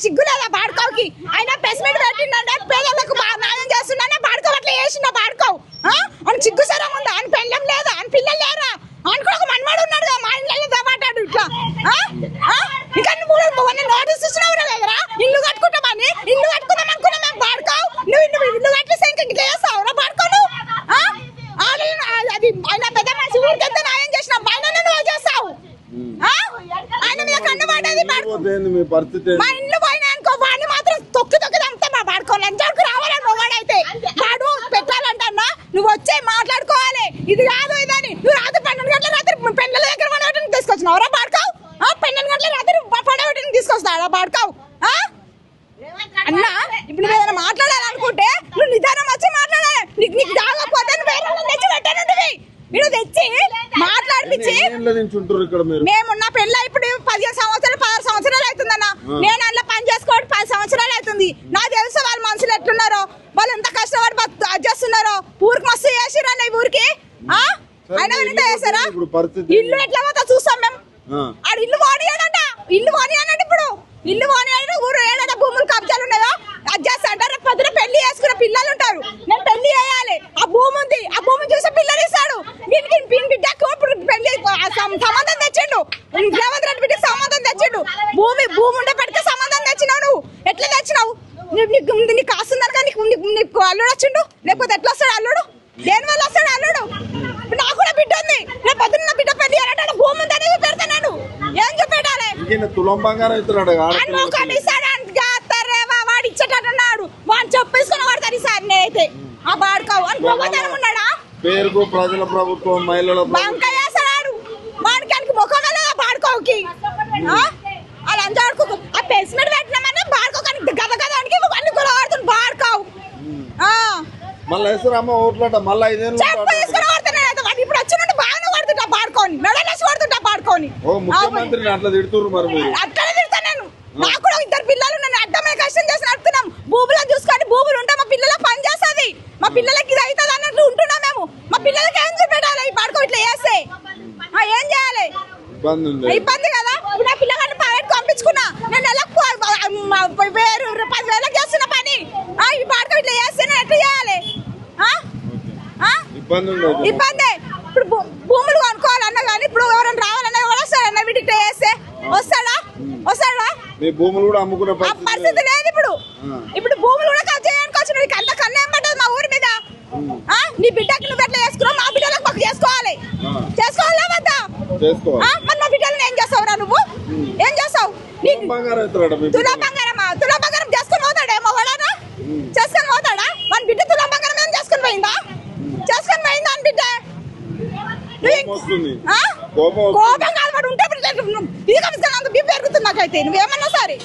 సిగ్గు లేదా బాడుకోకి ఆయన ప్రెస్ మీట్ పెట్టిండే పేదలకు న్యాయం చేస్తున్నా బాడుకో అట్లా చేసిన బాడుకో అని సిగ్గు సరం ఉందా అని పెళ్ళం లేదా అని పిల్లలు లేరా అని కూడా ఒక మనమాడు ఉన్నాడు కదా మా ఇంట్లో మాట్లాడు ఇట్లా ఇంకా నువ్వు నోటీస్ ఇచ్చినావు కదరా ఇల్లు కట్టుకుంటామని ఇల్లు కట్టుకుందాం అనుకున్నా మేము బాడుకోవు నువ్వు ఇల్లు కట్టేసి ఇంకా ఇట్లా చేస్తావురా బాడుకోను అది ఆయన పెద్ద మనిషి ఊరికెంత న్యాయం చేసిన ఆయననే నువ్వు చేస్తావు ఆయన మీద కన్నబడ్డది మా ఇంట్లో పోయినా అనుకో వాడిని మాత్రం తొక్కి అంతా మా బాడుకోవాలి లంచానికి రావాలని మొగాడైతే వాడు పెట్టాలంటన్నా నువ్వు వచ్చే మాట్లాడుకోవాలి ఇది కాదు ఇదని నువ్వు రాత్రి 12 గంటల రాత్రి పెళ్ళల దగ్గర పడవటిని తీసుకొచ్చినావు రా బాడుకోవు 12 గంటల రాత్రి పడవటిని తీసుకొస్తావు బాడుకోవు అన్న ఇప్పుడు నువ్వు ఏదైనా మాట్లాడాలనుకుంటే నువ్వు నిదానం వచ్చి మాట్లాడాలి నీకు దాగకపోతే నువ్వు వేరే తెచ్చి పెట్టానంటివి మీరు తెచ్చి మాట్లాడిపించి మేమున్న పెళ్ళ ఇప్పుడు 15 సంవత్సరాలు 16 సంవత్సరాలు అవుతుందన్న నేను అందులో పని చేసుకోవడం 10 సంవత్సరాలు అవుతుంది నాకు తెలుసు వాళ్ళ మనుషులు ఎట్లున్నారో వాళ్ళు ఎంత కష్టపడి చేస్తున్నారో ఊరికి మస్తు చేసిరన్న ఈ ఊరికి అయినా ఎంత చేస్తారా ఇల్లు ఎట్లా పోతా చూస్తాం మేము ఆడ ఇల్లు పోనీయాడంట ఇప్పుడు ఇల్లు పోనీయాడు ఊరు ఏడట భూములు కబ్జాలు ఉన్నాయో అది చేస్తా అంటారు పొద్దున పెళ్లి చేసుకున్న పిల్లలు ఉంటారు నేను పెళ్లి చేయాలి ఆ భూమి ఉంది ఆ భూమి చూసి పిల్లలు ఇస్తాడు బిడ్డకు ఇప్పుడు పెళ్లి సంబంధం తెచ్చిండు రేవంత్ రెడ్డి బిడ్డకి సంబంధం తెచ్చిండు భూమి ఉండే పడితే సంబంధం తెచ్చినావు నువ్వు ఎట్లా తెచ్చినావు నీకు ఆస్తున్నారు కానీ నీకు అల్లుడు వచ్చిండు లేకపోతే ఎట్లా వస్తాడు అల్లుడు దేని వల్ల వస్తాడు అల్లుడు నాకు కూడా బిడ్డ ఉంది రేపు పొద్దున్న బిడ్డ పెళ్లి చేయాలంటే భూమి ఉందని చూపెడతాను ఏం చూపెట్టాలి వాడు ఇచ్చేటట్టున్నాడు వాడిని చెప్పేసుకుని వాడతారు ఈసారి నేనైతే ఆ బాడుకోవు అని మొగతనం ఉన్నాడా పేరుకు ప్రజల ప్రభుత్వం మహిళల బంకాయ వేస్తాడు వాడికి ముఖం లేదా బాడుకోవుకి అలా అంటాడుకో ఆ ప్రెస్ మీట్ పెట్టినామని బాడుకోవడానికి గదగదానికి అన్ని కూడా వాడుతుంది బాడుకోవు మళ్ళీ ఓట్లట మళ్ళీ ఇప్పుడు వచ్చినట్టు బాగానే పడుతుంటా బాడుకోని మెడలేసి పడుతుంటా బాడుకోని ముఖ్యమంత్రిని అట్లా తిడుతున్నారు మరి అట్లనే తిడతా నేను నాకు కూడా 2 పిల్లలు నన్ను అడ్డమే కష్టం చేసి నడుపుతున్నాం భూములను చూసుకొని భూములు ఉంటే మా పిల్లలకు పని చేస్తుంది మా పిల్లలకి ఇది అవుతుంది అన్నట్లు ఉంటున్నాం మేము మా పిల్లలకి ఏం చూపెట్టాలి ఈ బాడుకో ఇట్లా చేస్తే ఏం చేయాలి ఇబ్బంది కదా ఇప్పుడు నా పిల్లగాన్ని ప్రైవేట్ పంపించుకున్నా నేను నెలకు 10,000 చేస్తున్న పని ఈ బాడుకో ఇట్లా చేస్తే నేను ఎట్లా చేయాలి ఇబ్బంది ఇప్పుడు భూములు కొనుక్కోవాలన్నా కానీ ఇప్పుడు ఎవరైనా రావాలన్నా కూడా వస్తాడన్నా వీటికి చేస్తే వస్తాడా భూములు కూడా అమ్ముకునే పరిస్థితి లేదు ఇప్పుడు భూములు కూడా కట్ చేయడానికి వచ్చిన అంత కన్నేం పడ్డది మా ఊరి మీద నీ బిడ్డకి నువ్వు ఎట్లా చేసుకున్నావు మా బిడ్డలకు మాకు చేసుకోవాలా వద్దా మరి మా బిడ్డలను ఏం చేస్తావురా నువ్వు ఏం చేస్తావు తులా బంగారం చేసుకుని పోతాడేమో వాడా చేసుకొని పోతాడా మన బిడ్డ తులా బంగారం ఏం చేసుకుని పోయిందా అని బిడ్డ కోపం కాదు వాడు ఉంటే ఇది కమిషన్ బీపీ పెరుగుతుంది నాకైతే నువ్వేమన్నా సరే